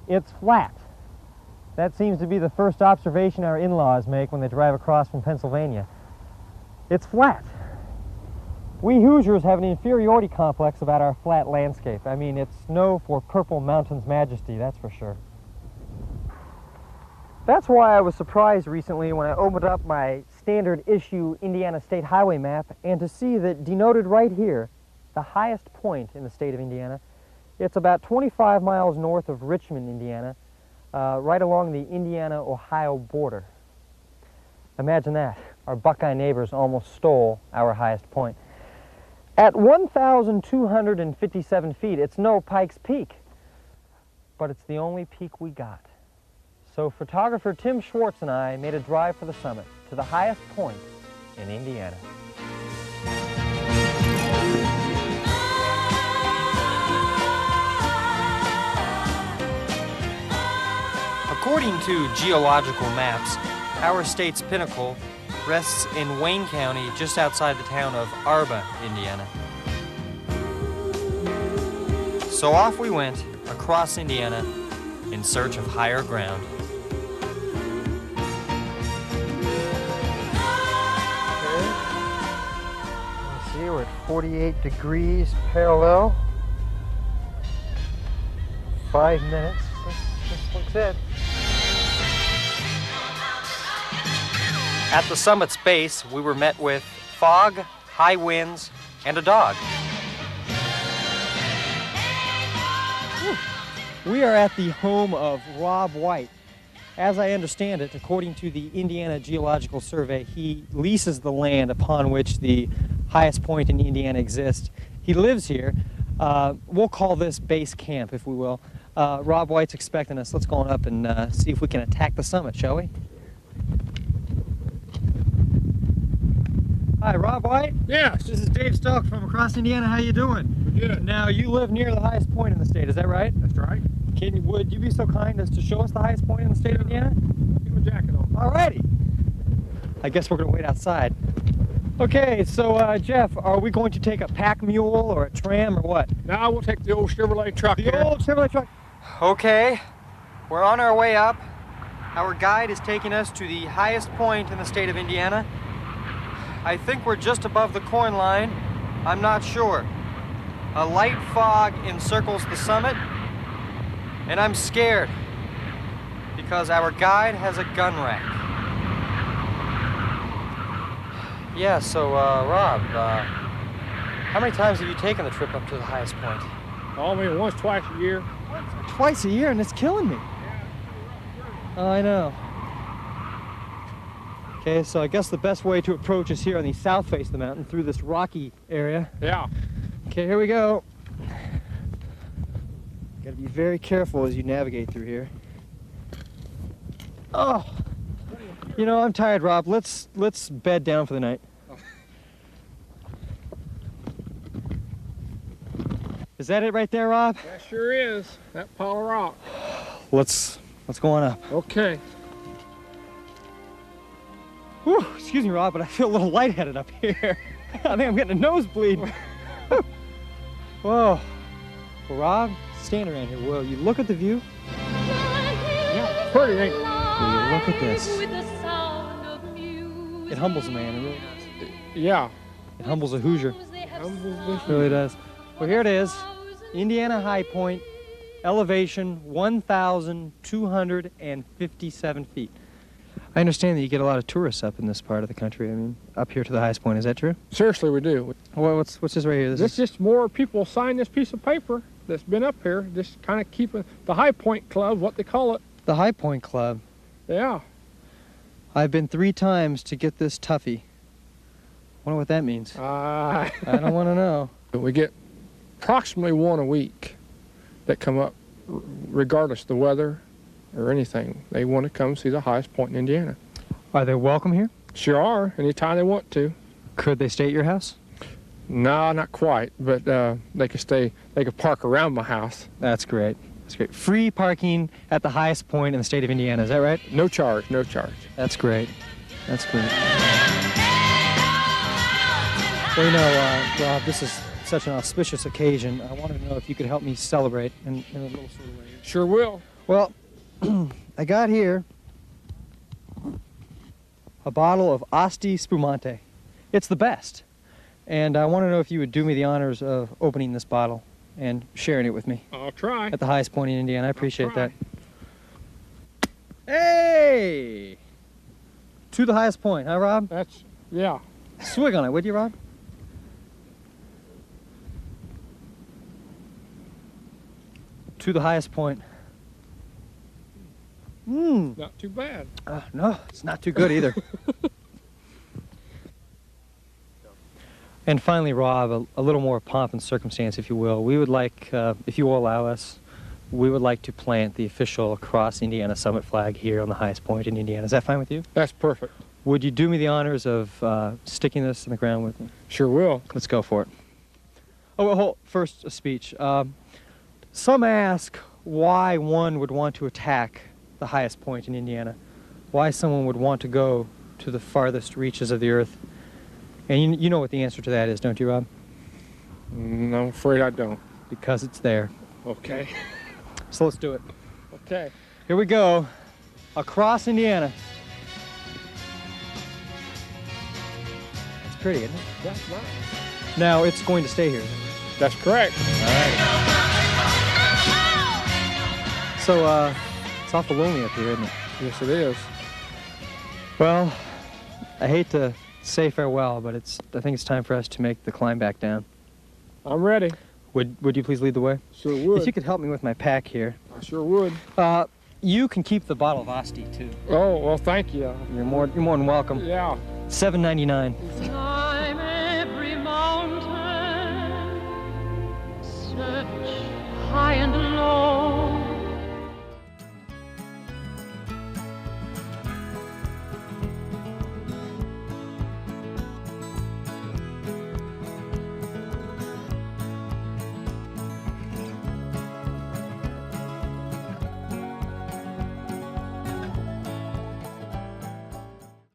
It's flat. That seems to be the first observation our in-laws make when they drive across from Pennsylvania. It's flat. We Hoosiers have an inferiority complex about our flat landscape. I mean, it's no for Purple Mountain's majesty, that's for sure. That's why I was surprised recently when I opened up my standard issue Indiana State Highway map and to see that denoted right here, the highest point in the state of Indiana, it's about 25 miles north of Richmond, Indiana, right along the Indiana-Ohio border. Imagine that. Our Buckeye neighbors almost stole our highest point. At 1,257 feet, it's no Pikes Peak, but it's the only peak we got. So photographer Tim Schwartz and I made a drive for the summit, to the highest point in Indiana. According to geological maps, our state's pinnacle rests in Wayne County, just outside the town of Arba, Indiana. So off we went across Indiana in search of higher ground. See, we're at 48 degrees parallel. 5 minutes. This looks it. At the summit's base, we were met with fog, high winds, and a dog. We are at the home of Rob White. As I understand it, according to the Indiana Geological Survey, he leases the land upon which the highest point in Indiana exists. He lives here. We'll call this base camp, if we will. Rob White's expecting us. Let's go on up and see if we can attack the summit, shall we? Hi, Rob White? Yes. This is Dave Stelk from across Indiana. How you doing? Good. Now, you live near the highest point in the state, is that right? That's right. Would you be so kind as to show us the highest point in the state of Indiana? Get my jacket on. Alrighty. I guess we're going to wait outside. Okay, so Jeff, are we going to take a pack mule or a tram or what? Now we'll take the old Chevrolet truck here. The old Chevrolet truck. Okay, we're on our way up. Our guide is taking us to the highest point in the state of Indiana. I think we're just above the corn line. I'm not sure. A light fog encircles the summit, and I'm scared because our guide has a gun rack. Yeah, so Rob, how many times have you taken the trip up to the highest point? Only once, twice a year. Twice a year, and it's killing me. Oh, I know. Okay, so I guess the best way to approach is here on the south face of the mountain through this rocky area. Yeah. Okay, here we go. Got to be very careful as you navigate through here. Oh, you know, I'm tired, Rob. Let's bed down for the night. Is that it right there, Rob? That sure is. That pile of rock. Let's go on up. Okay. Whew, excuse me, Rob, but I feel a little lightheaded up here. I think I'm getting a nosebleed. Whoa. Well, Rob, stand around here. Will you look at the view? Yeah, pretty, ain't it? Will you look at this? It humbles a man, it really does. Yeah. It humbles a Hoosier. It really does. Well, here it is. Indiana High Point, elevation 1,257 feet. I understand that you get a lot of tourists up in this part of the country. I mean, up here to the highest point. Is that true? Seriously, we do. Well, what's this right here? This is just more people sign this piece of paper that's been up here, just kind of keeping the High Point Club, what they call it. The High Point Club. Yeah. I've been 3 times to get this toughie. Wonder what that means. I don't want to know. We get approximately 1 a week that come up regardless of the weather or anything. They want to come see the highest point in Indiana. Are they welcome here? Sure are, anytime they want to. Could they stay at your house? No, not quite, but they could park around my house. That's great. That's great. Free parking at the highest point in the state of Indiana, is that right? No charge, no charge. That's great. That's great. Well, you know, Rob, this is such an auspicious occasion. I wanted to know if you could help me celebrate in a little sort of way. Sure will. Well, I got here a bottle of Asti Spumante. It's the best. And I want to know if you would do me the honors of opening this bottle and sharing it with me I'll try. at the highest point in Indiana. I appreciate try. that. Hey! To the highest point, huh, Rob? That's, yeah. Swig on it, would you, Rob? To the highest point. Mmm. Not too bad. No, it's not too good either. And finally, Rob, a little more pomp and circumstance, if you will. We would like, if you will allow us, we would like to plant the official Across Indiana Summit flag here on the highest point in Indiana. Is that fine with you? That's perfect. Would you do me the honors of sticking this in the ground with me? Sure will. Let's go for it. Oh, well, first a speech. Some ask why one would want to attack the highest point in Indiana, why someone would want to go to the farthest reaches of the earth. And you know what the answer to that is, don't you, Rob? No, I'm afraid I don't. Because it's there. Okay. So let's do it. Okay. Here we go. Across Indiana. It's pretty, isn't it? That's nice. Now it's going to stay here. That's correct. So, it's awful lonely up here, isn't it? Yes, it is. Well, I hate to say farewell, but I think it's time for us to make the climb back down. I'm ready. Would you please lead the way? Sure would. If you could help me with my pack here. I sure would. You can keep the bottle of Asti too. Oh, well, thank you. You're more than welcome. Yeah. $7.99. Climb every mountain, search high and